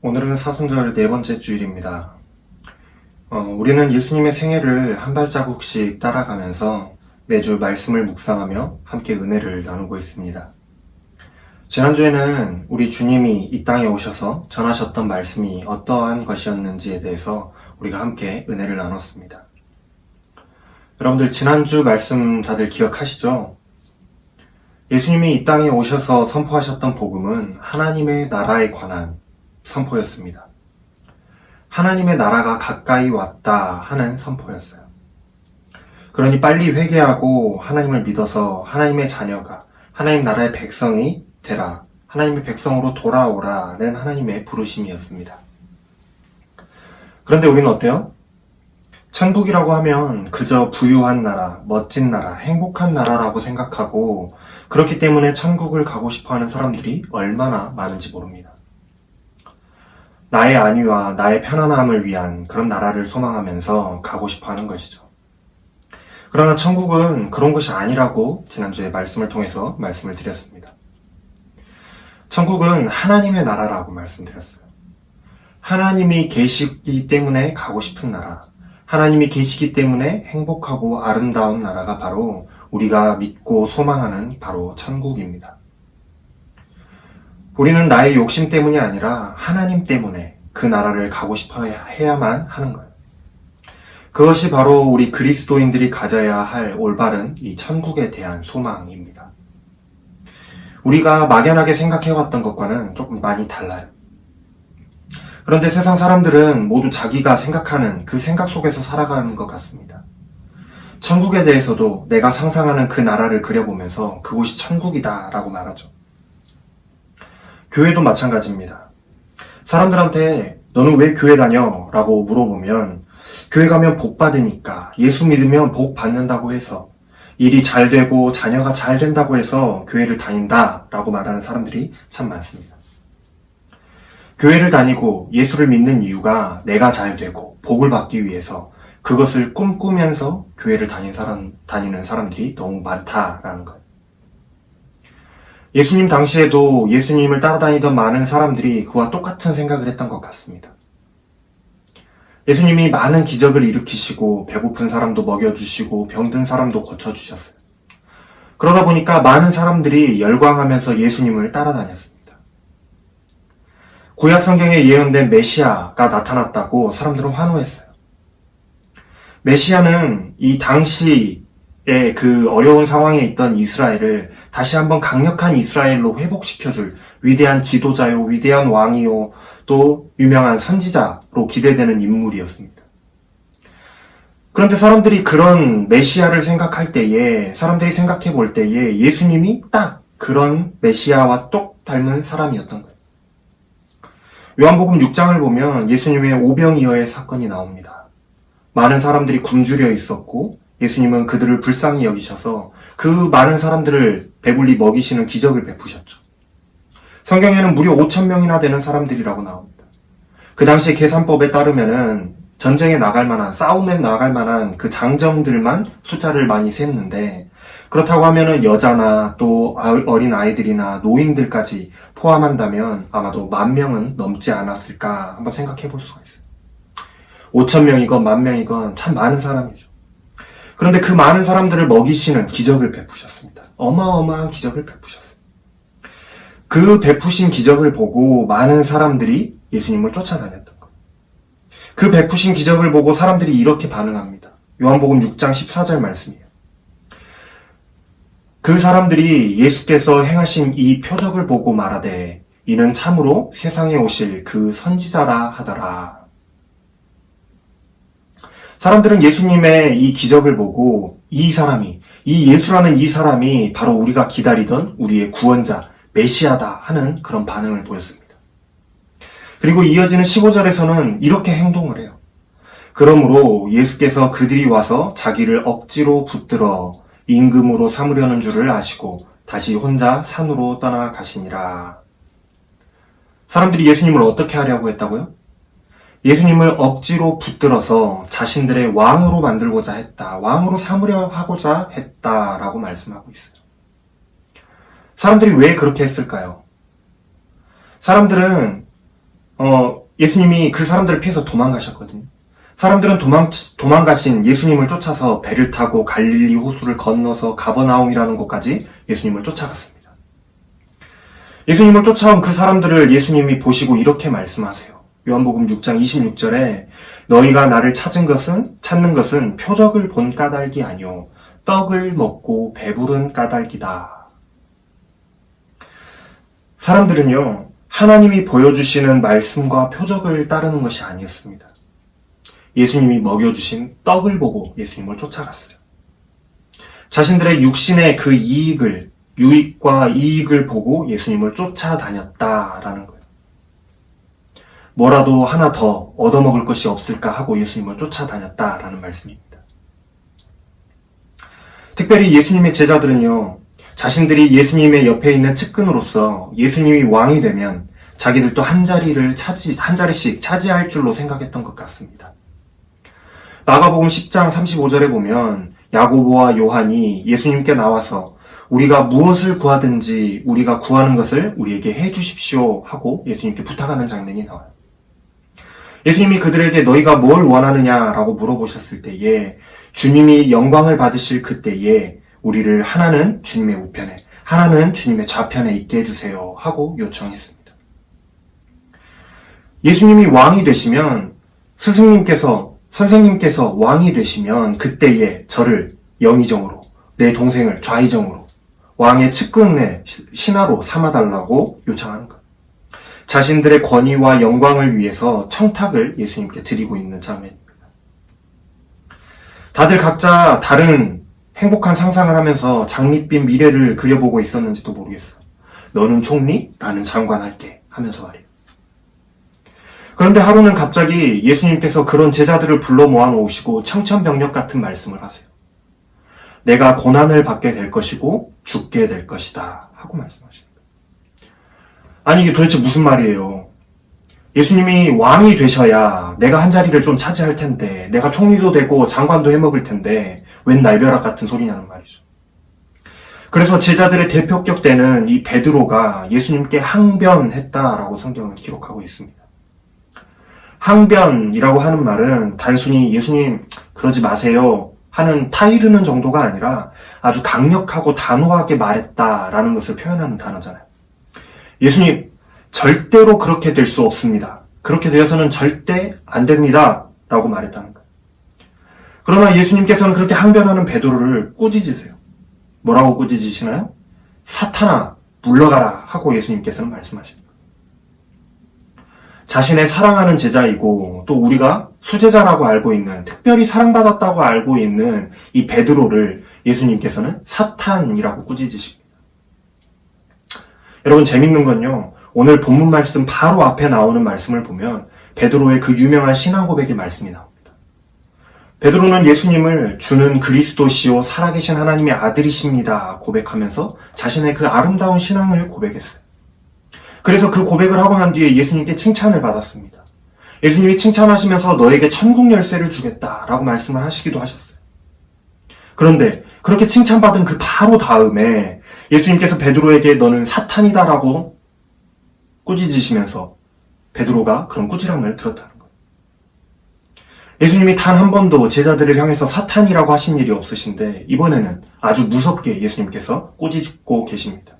오늘은 사순절 네 번째 주일입니다. 우리는 예수님의 생애를 한 발자국씩 따라가면서 매주 말씀을 묵상하며 함께 은혜를 나누고 있습니다. 지난주에는 우리 주님이 이 땅에 오셔서 전하셨던 말씀이 어떠한 것이었는지에 대해서 우리가 함께 은혜를 나눴습니다. 여러분들 지난주 말씀 다들 기억하시죠? 예수님이 이 땅에 오셔서 선포하셨던 복음은 하나님의 나라에 관한 선포였습니다. 하나님의 나라가 가까이 왔다 하는 선포였어요. 그러니 빨리 회개하고 하나님을 믿어서 하나님의 자녀가 하나님 나라의 백성이 되라, 하나님의 백성으로 돌아오라는 하나님의 부르심이었습니다. 그런데 우리는 어때요? 천국이라고 하면 그저 부유한 나라, 멋진 나라, 행복한 나라라고 생각하고 그렇기 때문에 천국을 가고 싶어하는 사람들이 얼마나 많은지 모릅니다. 나의 안위와 나의 편안함을 위한 그런 나라를 소망하면서 가고 싶어하는 것이죠. 그러나 천국은 그런 것이 아니라고 지난주에 말씀을 통해서 말씀을 드렸습니다. 천국은 하나님의 나라라고 말씀드렸어요. 하나님이 계시기 때문에 가고 싶은 나라, 하나님이 계시기 때문에 행복하고 아름다운 나라가 바로 우리가 믿고 소망하는 바로 천국입니다. 우리는 나의 욕심 때문이 아니라 하나님 때문에 그 나라를 가고 싶어 해야만 하는 거예요. 그것이 바로 우리 그리스도인들이 가져야 할 올바른 이 천국에 대한 소망입니다. 우리가 막연하게 생각해왔던 것과는 조금 많이 달라요. 그런데 세상 사람들은 모두 자기가 생각하는 그 생각 속에서 살아가는 것 같습니다. 천국에 대해서도 내가 상상하는 그 나라를 그려보면서 그곳이 천국이다 라고 말하죠. 교회도 마찬가지입니다. 사람들한테 너는 왜 교회 다녀? 라고 물어보면 교회 가면 복 받으니까, 예수 믿으면 복 받는다고 해서, 일이 잘 되고 자녀가 잘 된다고 해서 교회를 다닌다 라고 말하는 사람들이 참 많습니다. 교회를 다니고 예수를 믿는 이유가 내가 잘 되고 복을 받기 위해서 그것을 꿈꾸면서 교회를 다니는 사람들이 너무 많다라는 거예요. 예수님 당시에도 예수님을 따라다니던 많은 사람들이 그와 똑같은 생각을 했던 것 같습니다. 예수님이 많은 기적을 일으키시고 배고픈 사람도 먹여주시고 병든 사람도 고쳐주셨어요. 그러다 보니까 많은 사람들이 열광하면서 예수님을 따라다녔습니다. 구약 성경에 예언된 메시아가 나타났다고 사람들은 환호했어요. 메시아는 이 당시의 그 어려운 상황에 있던 이스라엘을 다시 한번 강력한 이스라엘로 회복시켜줄 위대한 지도자요, 위대한 왕이요, 또 유명한 선지자로 기대되는 인물이었습니다. 그런데 사람들이 그런 메시아를 생각할 때에, 사람들이 생각해 볼 때에 예수님이 딱 그런 메시아와 똑 닮은 사람이었던 거예요. 요한복음 6장을 보면 예수님의 오병이어의 사건이 나옵니다. 많은 사람들이 굶주려 있었고 예수님은 그들을 불쌍히 여기셔서 그 많은 사람들을 배불리 먹이시는 기적을 베푸셨죠. 성경에는 무려 5,000명이나 되는 사람들이라고 나옵니다. 그 당시 계산법에 따르면은 전쟁에 나갈 만한, 싸움에 나갈 만한 그 장정들만 숫자를 많이 셌는데, 그렇다고 하면은 여자나 또 어린 아이들이나 노인들까지 포함한다면 아마도 10,000명은 넘지 않았을까 한번 생각해 볼 수가 있어요. 5,000명이건 10,000명이건 참 많은 사람이죠. 그런데 그 많은 사람들을 먹이시는 기적을 베푸셨습니다. 어마어마한 기적을 베푸셨어요. 그 베푸신 기적을 보고 많은 사람들이 예수님을 쫓아다녔던 거예요. 그 베푸신 기적을 보고 사람들이 이렇게 반응합니다. 요한복음 6장 14절 말씀이에요. 그 사람들이 예수께서 행하신 이 표적을 보고 말하되 이는 참으로 세상에 오실 그 선지자라 하더라. 사람들은 예수님의 이 기적을 보고 이 예수라는 이 사람이 바로 우리가 기다리던 우리의 구원자, 메시아다 하는 그런 반응을 보였습니다. 그리고 이어지는 15절에서는 이렇게 행동을 해요. 그러므로 예수께서 그들이 와서 자기를 억지로 붙들어 임금으로 삼으려는 줄을 아시고 다시 혼자 산으로 떠나가시니라. 사람들이 예수님을 어떻게 하려고 했다고요? 예수님을 억지로 붙들어서 자신들의 왕으로 만들고자 했다. 왕으로 삼으려 하고자 했다라고 말씀하고 있어요. 사람들이 왜 그렇게 했을까요? 사람들은 예수님이 그 사람들을 피해서 도망가셨거든요. 사람들은 도망가신 예수님을 쫓아서 배를 타고 갈릴리 호수를 건너서 가버나움이라는 곳까지 예수님을 쫓아갔습니다. 예수님을 쫓아온 그 사람들을 예수님이 보시고 이렇게 말씀하세요. 요한복음 6장 26절에 너희가 나를 찾는 것은 표적을 본 까닭이 아니요 떡을 먹고 배부른 까닭이다. 사람들은요, 하나님이 보여주시는 말씀과 표적을 따르는 것이 아니었습니다. 예수님이 먹여주신 떡을 보고 예수님을 쫓아갔어요. 자신들의 육신의 그 유익과 이익을 보고 예수님을 쫓아다녔다라는 거예요. 뭐라도 하나 더 얻어먹을 것이 없을까 하고 예수님을 쫓아다녔다라는 말씀입니다. 특별히 예수님의 제자들은요, 자신들이 예수님의 옆에 있는 측근으로서 예수님이 왕이 되면 자기들도 한 자리씩 차지할 줄로 생각했던 것 같습니다. 마가복음 10장 35절에 보면 야고보와 요한이 예수님께 나와서 우리가 무엇을 구하든지 우리가 구하는 것을 우리에게 해주십시오 하고 예수님께 부탁하는 장면이 나와요. 예수님이 그들에게 너희가 뭘 원하느냐라고 물어보셨을 때에 주님이 영광을 받으실 그때에 우리를 하나는 주님의 우편에, 하나는 주님의 좌편에 있게 해주세요 하고 요청했습니다. 예수님이 왕이 되시면 선생님께서 왕이 되시면 그때에 저를 영의정으로, 내 동생을 좌의정으로, 왕의 측근의 신하로 삼아달라고 요청하는 것. 자신들의 권위와 영광을 위해서 청탁을 예수님께 드리고 있는 장면입니다. 다들 각자 다른 행복한 상상을 하면서 장밋빛 미래를 그려보고 있었는지도 모르겠어요. 너는 총리, 나는 장관 할게 하면서 말이에요. 그런데 하루는 갑자기 예수님께서 그런 제자들을 불러 모아놓으시고 청천벽력 같은 말씀을 하세요. 내가 고난을 받게 될 것이고 죽게 될 것이다 하고 말씀하십니다. 아니 이게 도대체 무슨 말이에요? 예수님이 왕이 되셔야 내가 한 자리를 좀 차지할 텐데, 내가 총리도 되고 장관도 해먹을 텐데 웬 날벼락 같은 소리냐는 말이죠. 그래서 제자들의 대표격 때는 이 베드로가 예수님께 항변했다라고 성경은 기록하고 있습니다. 항변이라고 하는 말은 단순히 예수님 그러지 마세요 하는 타이르는 정도가 아니라 아주 강력하고 단호하게 말했다라는 것을 표현하는 단어잖아요. 예수님, 절대로 그렇게 될 수 없습니다. 그렇게 되어서는 절대 안 됩니다. 라고 말했다는 거예요. 그러나 예수님께서는 그렇게 항변하는 베드로를 꾸짖으세요. 뭐라고 꾸짖으시나요? 사탄아, 물러가라 하고 예수님께서는 말씀하십니다. 자신의 사랑하는 제자이고 또 우리가 수제자라고 알고 있는, 특별히 사랑받았다고 알고 있는 이 베드로를 예수님께서는 사탄이라고 꾸짖으십니다. 여러분 재밌는 건요, 오늘 본문 말씀 바로 앞에 나오는 말씀을 보면 베드로의 그 유명한 신앙 고백의 말씀이 나옵니다. 베드로는 예수님을 주는 그리스도시요 살아계신 하나님의 아들이십니다 고백하면서 자신의 그 아름다운 신앙을 고백했어요. 그래서 그 고백을 하고 난 뒤에 예수님께 칭찬을 받았습니다. 예수님이 칭찬하시면서 너에게 천국 열쇠를 주겠다라고 말씀을 하시기도 하셨어요. 그런데 그렇게 칭찬받은 그 바로 다음에 예수님께서 베드로에게 너는 사탄이다라고 꾸짖으시면서 베드로가 그런 꾸지람을 들었다는 거예요. 예수님이 단 한 번도 제자들을 향해서 사탄이라고 하신 일이 없으신데 이번에는 아주 무섭게 예수님께서 꾸짖고 계십니다.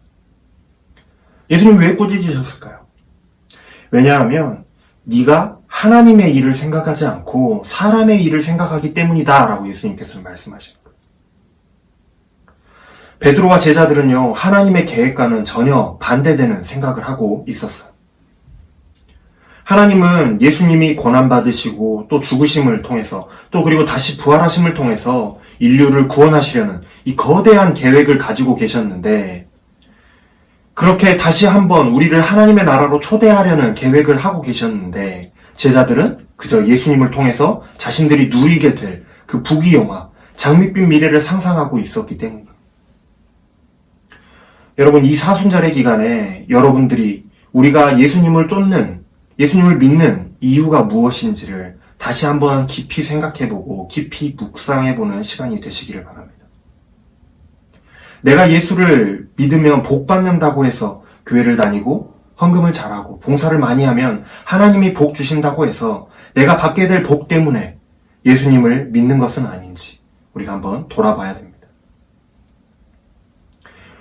예수님 왜 꾸짖으셨을까요? 왜냐하면 네가 하나님의 일을 생각하지 않고 사람의 일을 생각하기 때문이다 라고 예수님께서는 말씀하시는 거예요. 베드로와 제자들은요, 하나님의 계획과는 전혀 반대되는 생각을 하고 있었어요. 하나님은 예수님이 고난받으시고 또 죽으심을 통해서 또 그리고 다시 부활하심을 통해서 인류를 구원하시려는 이 거대한 계획을 가지고 계셨는데, 그렇게 다시 한번 우리를 하나님의 나라로 초대하려는 계획을 하고 계셨는데 제자들은 그저 예수님을 통해서 자신들이 누리게 될 그 부귀영화, 장밋빛 미래를 상상하고 있었기 때문입니다. 여러분, 이 사순절의 기간에 여러분들이 우리가 예수님을 믿는 이유가 무엇인지를 다시 한번 깊이 생각해보고 깊이 묵상해보는 시간이 되시기를 바랍니다. 내가 예수를 믿으면 복 받는다고 해서 교회를 다니고 헌금을 잘하고 봉사를 많이 하면 하나님이 복 주신다고 해서 내가 받게 될 복 때문에 예수님을 믿는 것은 아닌지 우리가 한번 돌아봐야 됩니다.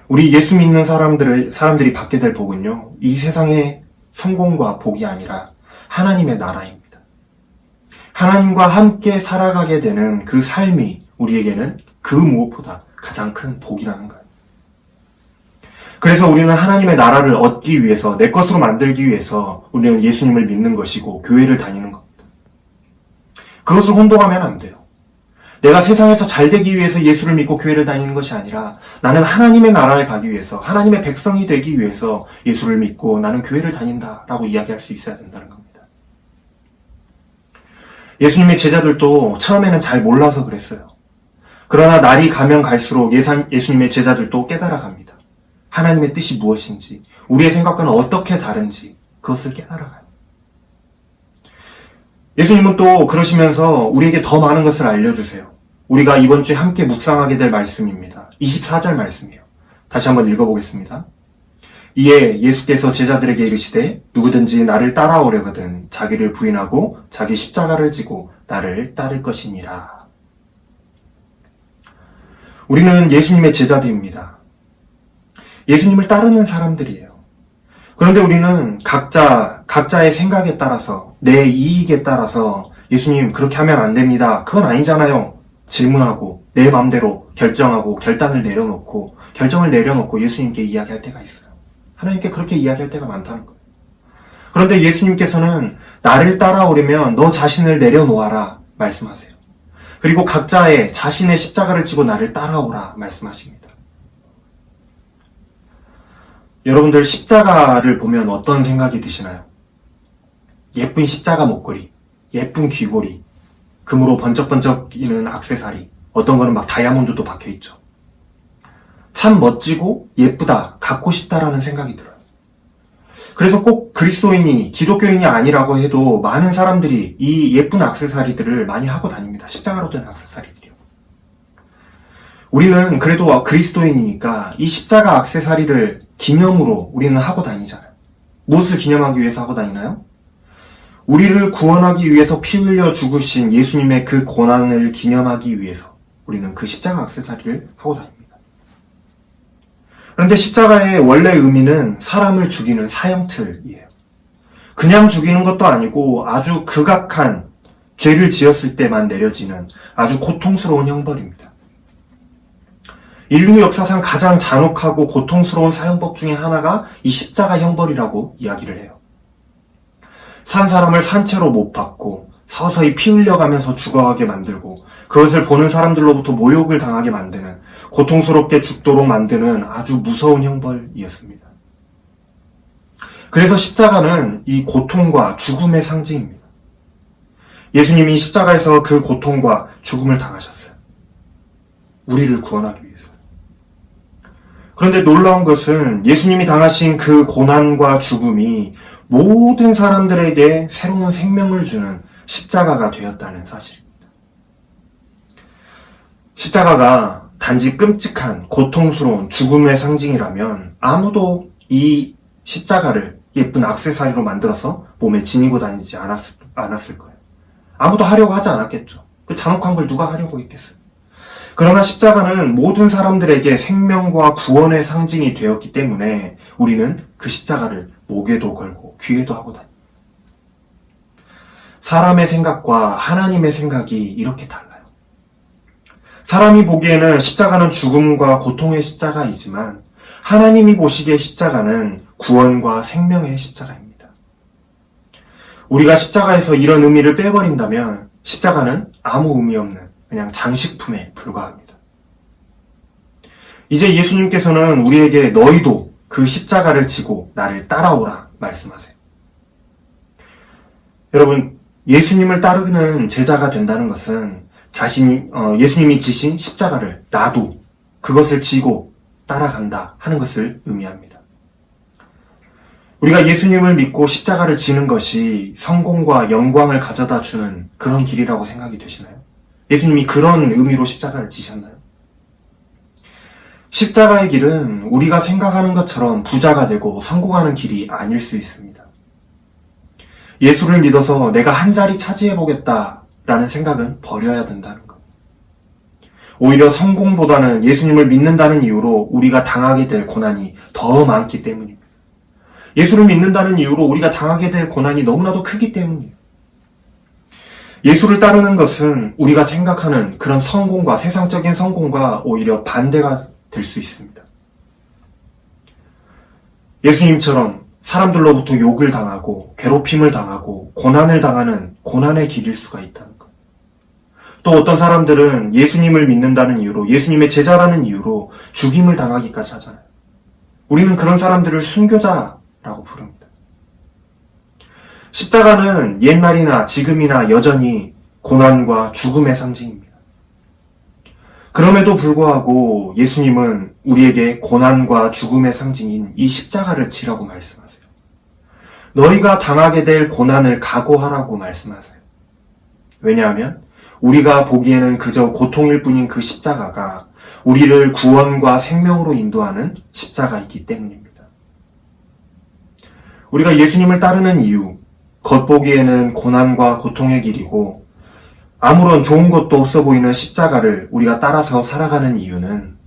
우리 예수 믿는 사람들이 받게 될 복은요, 이 세상의 성공과 복이 아니라 하나님의 나라입니다. 하나님과 함께 살아가게 되는 그 삶이 우리에게는 그 무엇보다 가장 큰 복이라는 거예요. 그래서 우리는 하나님의 나라를 얻기 위해서, 내 것으로 만들기 위해서 우리는 예수님을 믿는 것이고 교회를 다니는 겁니다. 그것을 혼동하면 안 돼요. 내가 세상에서 잘 되기 위해서 예수를 믿고 교회를 다니는 것이 아니라 나는 하나님의 나라에 가기 위해서, 하나님의 백성이 되기 위해서 예수를 믿고 나는 교회를 다닌다라고 이야기할 수 있어야 된다는 겁니다. 예수님의 제자들도 처음에는 잘 몰라서 그랬어요. 그러나 날이 가면 갈수록 예수님의 제자들도 깨달아갑니다. 하나님의 뜻이 무엇인지, 우리의 생각과는 어떻게 다른지 그것을 깨달아가요. 예수님은 또 그러시면서 우리에게 더 많은 것을 알려주세요. 우리가 이번 주에 함께 묵상하게 될 말씀입니다. 24절 말씀이에요. 다시 한번 읽어보겠습니다. 이에 예수께서 제자들에게 이르시되 누구든지 나를 따라오려거든 자기를 부인하고 자기 십자가를 지고 나를 따를 것이니라. 우리는 예수님의 제자들입니다. 예수님을 따르는 사람들이에요. 그런데 우리는 각자의 생각에 따라서, 내 이익에 따라서 예수님 그렇게 하면 안 됩니다, 그건 아니잖아요 질문하고 내 마음대로 결정을 내려놓고 예수님께 이야기할 때가 있어요. 하나님께 그렇게 이야기할 때가 많다는 거예요. 그런데 예수님께서는 나를 따라오려면 너 자신을 내려놓아라 말씀하세요. 그리고 각자의 자신의 십자가를 지고 나를 따라오라 말씀하십니다. 여러분들 십자가를 보면 어떤 생각이 드시나요? 예쁜 십자가 목걸이, 예쁜 귀걸이, 금으로 번쩍번쩍이는 액세서리, 어떤 거는 막 다이아몬드도 박혀있죠. 참 멋지고 예쁘다, 갖고 싶다라는 생각이 들어요. 그래서 꼭 그리스도인이, 기독교인이 아니라고 해도 많은 사람들이 이 예쁜 액세서리들을 많이 하고 다닙니다. 십자가로 된 액세서리들이요. 우리는 그래도 그리스도인이니까 이 십자가 액세서리를 기념으로 우리는 하고 다니잖아요. 무엇을 기념하기 위해서 하고 다니나요? 우리를 구원하기 위해서 피 흘려 죽으신 예수님의 그 고난을 기념하기 위해서 우리는 그 십자가 액세서리를 하고 다닙니다. 그런데 십자가의 원래 의미는 사람을 죽이는 사형틀이에요. 그냥 죽이는 것도 아니고 아주 극악한 죄를 지었을 때만 내려지는 아주 고통스러운 형벌입니다. 인류 역사상 가장 잔혹하고 고통스러운 사형법 중에 하나가 이 십자가 형벌이라고 이야기를 해요. 산 사람을 산채로 못 박고 서서히 피 흘려가면서 죽어가게 만들고 그것을 보는 사람들로부터 모욕을 당하게 만드는, 고통스럽게 죽도록 만드는 아주 무서운 형벌이었습니다. 그래서 십자가는 이 고통과 죽음의 상징입니다. 예수님이 십자가에서 그 고통과 죽음을 당하셨어요. 우리를 구원하기 위해서. 그런데 놀라운 것은 예수님이 당하신 그 고난과 죽음이 모든 사람들에게 새로운 생명을 주는 십자가가 되었다는 사실입니다. 십자가가 단지 끔찍한 고통스러운 죽음의 상징이라면 아무도 이 십자가를 예쁜 액세서리로 만들어서 몸에 지니고 다니지 않았을 거예요. 아무도 하려고 하지 않았겠죠. 그 잔혹한 걸 누가 하려고 했겠어요. 그러나 십자가는 모든 사람들에게 생명과 구원의 상징이 되었기 때문에 우리는 그 십자가를 목에도 걸고 귀에도 하고 다닙니다. 사람의 생각과 하나님의 생각이 이렇게 달라요. 사람이 보기에는 십자가는 죽음과 고통의 십자가이지만 하나님이 보시기에 십자가는 구원과 생명의 십자가입니다. 우리가 십자가에서 이런 의미를 빼버린다면 십자가는 아무 의미 없는 그냥 장식품에 불과합니다. 이제 예수님께서는 우리에게 너희도 그 십자가를 지고 나를 따라오라 말씀하세요. 여러분, 예수님을 따르는 제자가 된다는 것은 예수님이 지신 십자가를 나도 그것을 지고 따라간다 하는 것을 의미합니다. 우리가 예수님을 믿고 십자가를 지는 것이 성공과 영광을 가져다 주는 그런 길이라고 생각이 되시나요? 예수님이 그런 의미로 십자가를 지셨나요? 십자가의 길은 우리가 생각하는 것처럼 부자가 되고 성공하는 길이 아닐 수 있습니다. 예수를 믿어서 내가 한 자리 차지해보겠다라는 생각은 버려야 된다는 것. 오히려 성공보다는 예수님을 믿는다는 이유로 우리가 당하게 될 고난이 더 많기 때문입니다. 예수를 믿는다는 이유로 우리가 당하게 될 고난이 너무나도 크기 때문이에요. 예수를 따르는 것은 우리가 생각하는 그런 성공과 세상적인 성공과 오히려 반대가 될 수 있습니다. 예수님처럼 사람들로부터 욕을 당하고 괴롭힘을 당하고 고난을 당하는 고난의 길일 수가 있다는 것. 또 어떤 사람들은 예수님을 믿는다는 이유로, 예수님의 제자라는 이유로 죽임을 당하기까지 하잖아요. 우리는 그런 사람들을 순교자라고 부릅니다. 십자가는 옛날이나 지금이나 여전히 고난과 죽음의 상징입니다. 그럼에도 불구하고 예수님은 우리에게 고난과 죽음의 상징인 이 십자가를 지라고 말씀하세요. 너희가 당하게 될 고난을 각오하라고 말씀하세요. 왜냐하면 우리가 보기에는 그저 고통일 뿐인 그 십자가가 우리를 구원과 생명으로 인도하는 십자가이기 때문입니다. 우리가 예수님을 따르는 이유, 겉보기에는 고난과 고통의 길이고 아무런 좋은 것도 없어 보이는 십자가를 우리가 따라서 살아가는 이유는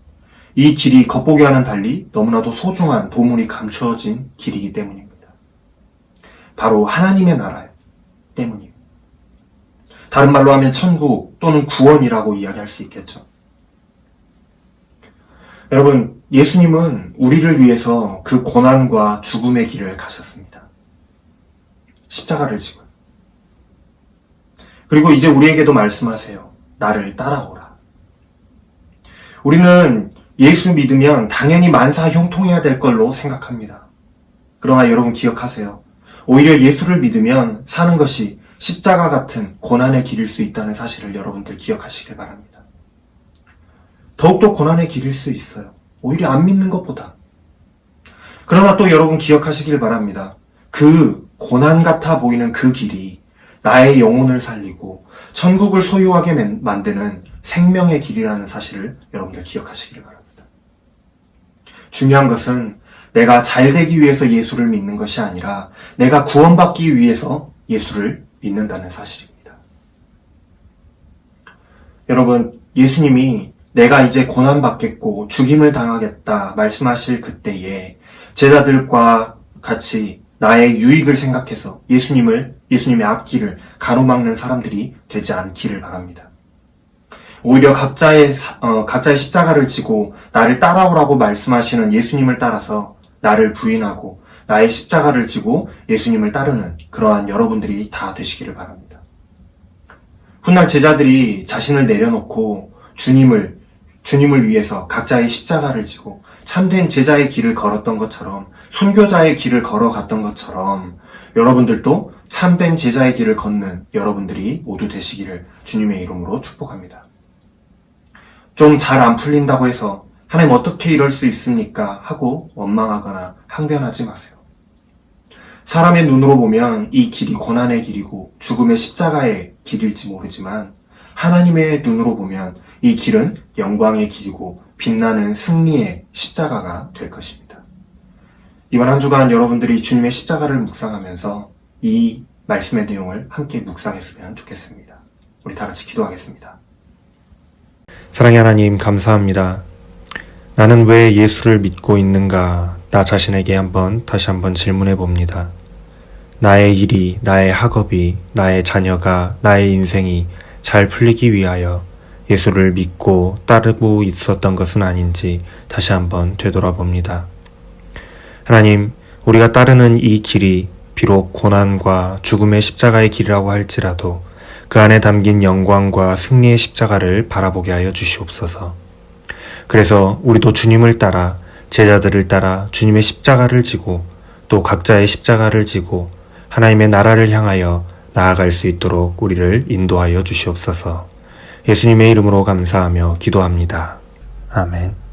이 길이 겉보기와는 달리 너무나도 소중한 보물이 감추어진 길이기 때문입니다. 바로 하나님의 나라 때문이에요. 다른 말로 하면 천국 또는 구원이라고 이야기할 수 있겠죠. 여러분, 예수님은 우리를 위해서 그 고난과 죽음의 길을 가셨습니다. 십자가를 지고. 그리고 이제 우리에게도 말씀하세요. 나를 따라오라. 우리는 예수 믿으면 당연히 만사 형통해야 될 걸로 생각합니다. 그러나 여러분 기억하세요. 오히려 예수를 믿으면 사는 것이 십자가 같은 고난의 길일 수 있다는 사실을 여러분들 기억하시길 바랍니다. 더욱더 고난의 길일 수 있어요. 오히려 안 믿는 것보다. 그러나 또 여러분 기억하시길 바랍니다. 그 고난 같아 보이는 그 길이 나의 영혼을 살리고 천국을 소유하게 만드는 생명의 길이라는 사실을 여러분들 기억하시길 바랍니다. 중요한 것은 내가 잘 되기 위해서 예수를 믿는 것이 아니라 내가 구원받기 위해서 예수를 믿는다는 사실입니다. 여러분, 예수님이 내가 이제 고난받겠고 죽임을 당하겠다 말씀하실 그때에 제자들과 같이 나의 유익을 생각해서 예수님의 앞길을 가로막는 사람들이 되지 않기를 바랍니다. 오히려 각자의 십자가를 지고 나를 따라오라고 말씀하시는 예수님을 따라서 나를 부인하고 나의 십자가를 지고 예수님을 따르는 그러한 여러분들이 다 되시기를 바랍니다. 훗날 제자들이 자신을 내려놓고 주님을 위해서 각자의 십자가를 지고 참된 제자의 길을 걸었던 것처럼, 순교자의 길을 걸어갔던 것처럼 여러분들도 참된 제자의 길을 걷는 여러분들이 모두 되시기를 주님의 이름으로 축복합니다. 좀 잘 안 풀린다고 해서 하나님 어떻게 이럴 수 있습니까? 하고 원망하거나 항변하지 마세요. 사람의 눈으로 보면 이 길이 고난의 길이고 죽음의 십자가의 길일지 모르지만 하나님의 눈으로 보면 이 길은 영광의 길이고 빛나는 승리의 십자가가 될 것입니다. 이번 한 주간 여러분들이 주님의 십자가를 묵상하면서 이 말씀의 내용을 함께 묵상했으면 좋겠습니다. 우리 다 같이 기도하겠습니다. 사랑의 하나님, 감사합니다. 나는 왜 예수를 믿고 있는가? 나 자신에게 다시 한번 질문해 봅니다. 나의 일이, 나의 학업이, 나의 자녀가, 나의 인생이 잘 풀리기 위하여 예수를 믿고 따르고 있었던 것은 아닌지 다시 한번 되돌아봅니다. 하나님, 우리가 따르는 이 길이 비록 고난과 죽음의 십자가의 길이라고 할지라도 그 안에 담긴 영광과 승리의 십자가를 바라보게 하여 주시옵소서. 그래서 우리도 주님을 따라, 제자들을 따라 주님의 십자가를 지고 또 각자의 십자가를 지고 하나님의 나라를 향하여 나아갈 수 있도록 우리를 인도하여 주시옵소서. 예수님의 이름으로 감사하며 기도합니다. 아멘.